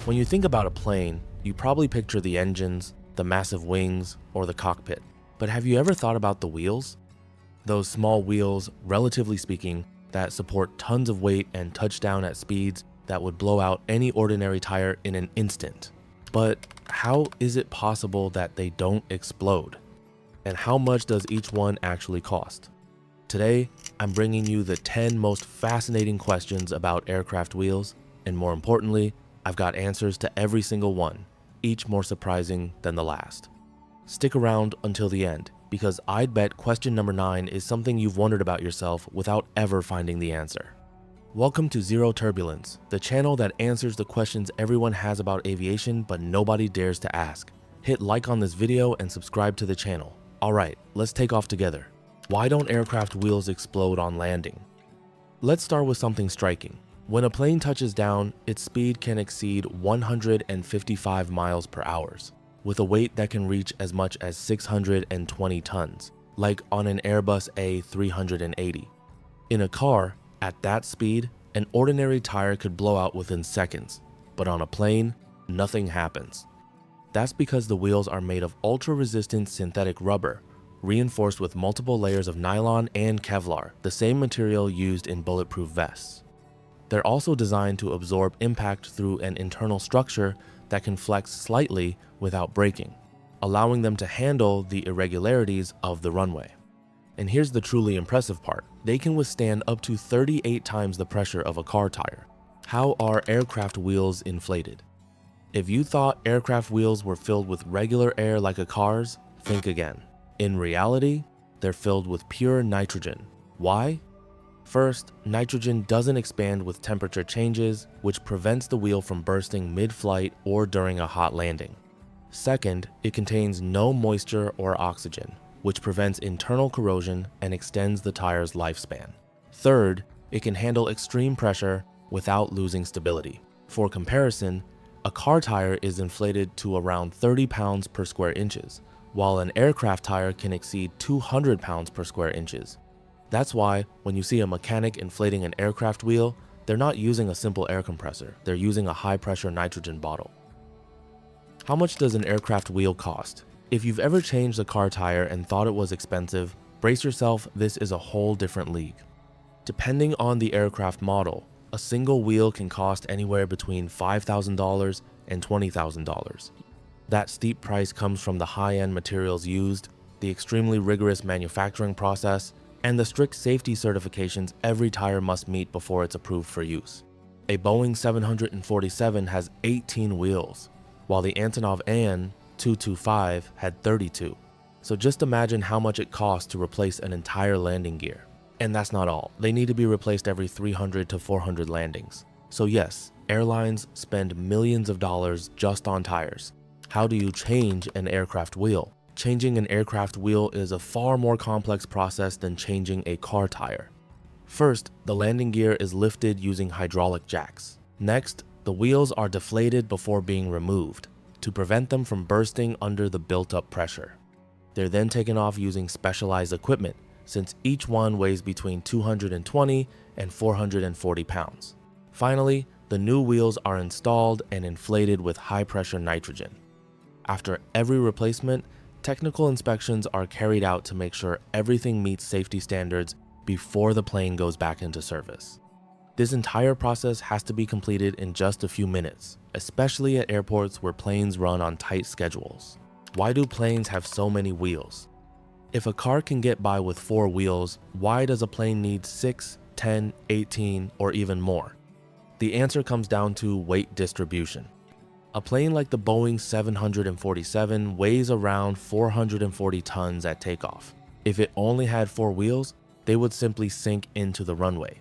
When you think about a plane, you probably picture the engines, the massive wings, or the cockpit. But have you ever thought about the wheels? Those small wheels, relatively speaking, that support tons of weight and touch down at speeds that would blow out any ordinary tire in an instant. But how is it possible that they don't explode? And how much does each one actually cost? Today, I'm bringing you the 10 most fascinating questions about aircraft wheels, and more importantly, I've got answers to every single one, each more surprising than the last. Stick around until the end, because I'd bet question number 9 is something you've wondered about yourself without ever finding the answer. Welcome to Zero Turbulence, the channel that answers the questions everyone has about aviation but nobody dares to ask. Hit like on this video and subscribe to the channel. Alright, let's take off together. Why don't aircraft wheels explode on landing? Let's start with something striking. When a plane touches down, its speed can exceed 155 miles per hour, with a weight that can reach as much as 620 tons, like on an Airbus A380. In a car, at that speed, an ordinary tire could blow out within seconds, but on a plane, nothing happens. That's because the wheels are made of ultra-resistant synthetic rubber, reinforced with multiple layers of nylon and Kevlar, the same material used in bulletproof vests. They're also designed to absorb impact through an internal structure that can flex slightly without breaking, allowing them to handle the irregularities of the runway. And here's the truly impressive part. They can withstand up to 38 times the pressure of a car tire. How are aircraft wheels inflated? If you thought aircraft wheels were filled with regular air like a car's, think again. In reality, they're filled with pure nitrogen. Why? First, nitrogen doesn't expand with temperature changes, which prevents the wheel from bursting mid-flight or during a hot landing. Second, it contains no moisture or oxygen, which prevents internal corrosion and extends the tire's lifespan. Third, it can handle extreme pressure without losing stability. For comparison, a car tire is inflated to around 30 pounds per square inches, while an aircraft tire can exceed 200 pounds per square inches. That's why when you see a mechanic inflating an aircraft wheel, they're not using a simple air compressor, they're using a high-pressure nitrogen bottle. How much does an aircraft wheel cost? If you've ever changed a car tire and thought it was expensive, brace yourself, this is a whole different league. Depending on the aircraft model, a single wheel can cost anywhere between $5,000 and $20,000. That steep price comes from the high-end materials used, the extremely rigorous manufacturing process, and the strict safety certifications every tire must meet before it's approved for use. A Boeing 747 has 18 wheels, while the Antonov An 225 had 32. So just imagine how much it costs to replace an entire landing gear. And that's not all. They need to be replaced every 300 to 400 landings. So yes, airlines spend millions of dollars just on tires. How do you change an aircraft wheel? Changing an aircraft wheel is a far more complex process than changing a car tire. First, the landing gear is lifted using hydraulic jacks. Next, the wheels are deflated before being removed to prevent them from bursting under the built-up pressure. They're then taken off using specialized equipment, since each one weighs between 220 and 440 pounds. Finally, the new wheels are installed and inflated with high-pressure nitrogen. After every replacement, technical inspections are carried out to make sure everything meets safety standards before the plane goes back into service. This entire process has to be completed in just a few minutes, especially at airports where planes run on tight schedules. Why do planes have so many wheels? If a car can get by with 4 wheels, why does a plane need 6, 10, 18, or even more? The answer comes down to weight distribution. A plane like the Boeing 747 weighs around 440 tons at takeoff. If it only had 4 wheels, they would simply sink into the runway.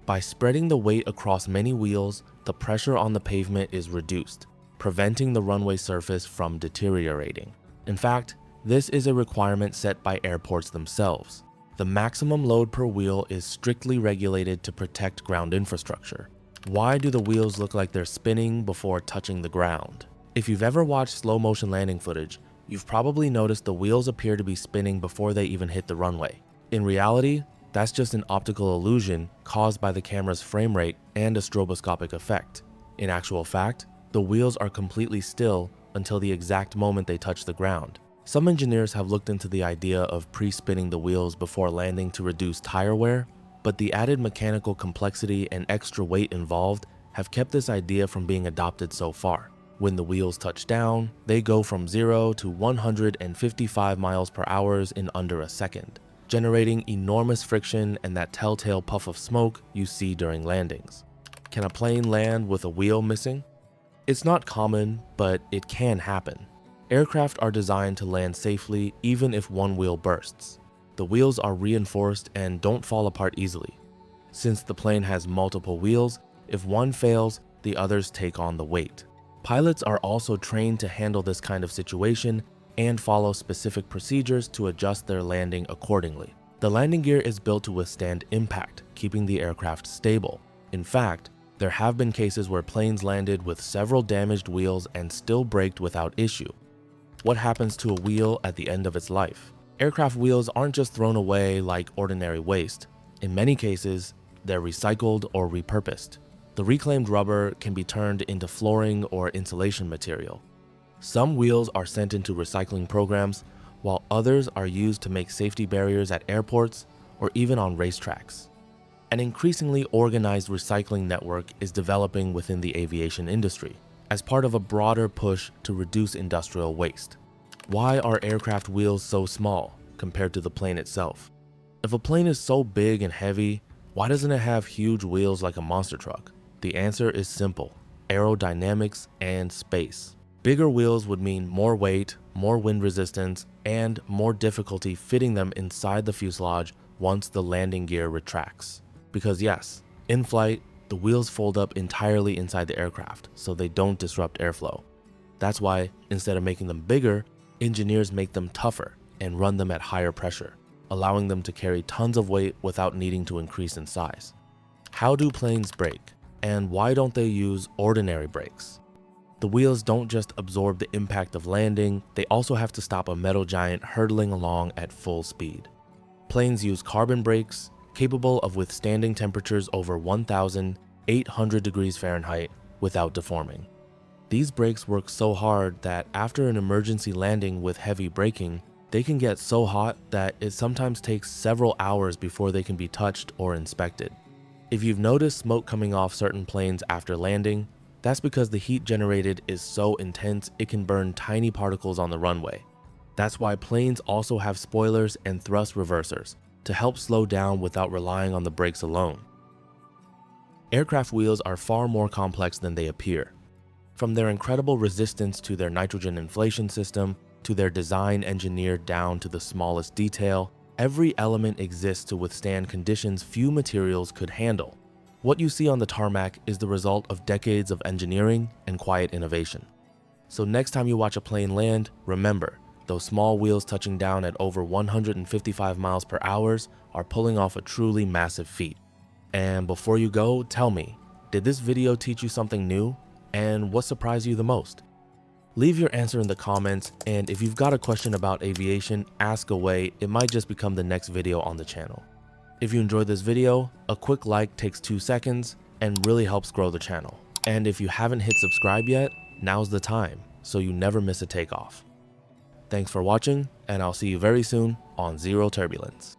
By spreading the weight across many wheels, the pressure on the pavement is reduced, preventing the runway surface from deteriorating. In fact, this is a requirement set by airports themselves. The maximum load per wheel is strictly regulated to protect ground infrastructure. Why do the wheels look like they're spinning before touching the ground? If you've ever watched slow motion landing footage, you've probably noticed the wheels appear to be spinning before they even hit the runway. In reality, that's just an optical illusion caused by the camera's frame rate and a stroboscopic effect. In actual fact, The wheels are completely still until the exact moment they touch the ground. Some engineers have looked into the idea of pre-spinning the wheels before landing to reduce tire wear, but the added mechanical complexity and extra weight involved have kept this idea from being adopted so far. When the wheels touch down, they go from 0 to 155 miles per hour in under a second, generating enormous friction and that telltale puff of smoke you see during landings. Can a plane land with a wheel missing? It's not common, but it can happen. Aircraft are designed to land safely even if one wheel bursts. The wheels are reinforced and don't fall apart easily. Since the plane has multiple wheels, if one fails, the others take on the weight. Pilots are also trained to handle this kind of situation and follow specific procedures to adjust their landing accordingly. The landing gear is built to withstand impact, keeping the aircraft stable. In fact, there have been cases where planes landed with several damaged wheels and still braked without issue. What happens to a wheel at the end of its life? Aircraft wheels aren't just thrown away like ordinary waste. In many cases, they're recycled or repurposed. The reclaimed rubber can be turned into flooring or insulation material. Some wheels are sent into recycling programs, while others are used to make safety barriers at airports or even on racetracks. An increasingly organized recycling network is developing within the aviation industry as part of a broader push to reduce industrial waste. Why are aircraft wheels so small compared to the plane itself? If a plane is so big and heavy, why doesn't it have huge wheels like a monster truck? The answer is simple: aerodynamics and space. Bigger wheels would mean more weight, more wind resistance, and more difficulty fitting them inside the fuselage once the landing gear retracts. Because yes, in flight, the wheels fold up entirely inside the aircraft, so they don't disrupt airflow. That's why, instead of making them bigger, engineers make them tougher and run them at higher pressure, allowing them to carry tons of weight without needing to increase in size. How do planes brake? And why don't they use ordinary brakes? The wheels don't just absorb the impact of landing, they also have to stop a metal giant hurtling along at full speed. Planes use carbon brakes, capable of withstanding temperatures over 1,800 degrees Fahrenheit without deforming. These brakes work so hard that after an emergency landing with heavy braking, they can get so hot that it sometimes takes several hours before they can be touched or inspected. If you've noticed smoke coming off certain planes after landing, that's because the heat generated is so intense it can burn tiny particles on the runway. That's why planes also have spoilers and thrust reversers to help slow down without relying on the brakes alone. Aircraft wheels are far more complex than they appear. From their incredible resistance to their nitrogen inflation system, to their design engineered down to the smallest detail, every element exists to withstand conditions few materials could handle. What you see on the tarmac is the result of decades of engineering and quiet innovation. So next time you watch a plane land, remember, those small wheels touching down at over 155 miles per hour are pulling off a truly massive feat. And before you go, tell me, did this video teach you something new? And what surprised you the most? Leave your answer in the comments, and if you've got a question about aviation, ask away. It might just become the next video on the channel. If you enjoyed this video, a quick like takes 2 seconds and really helps grow the channel. And if you haven't hit subscribe yet, now's the time, so you never miss a takeoff. Thanks for watching, and I'll see you very soon on Zero Turbulence.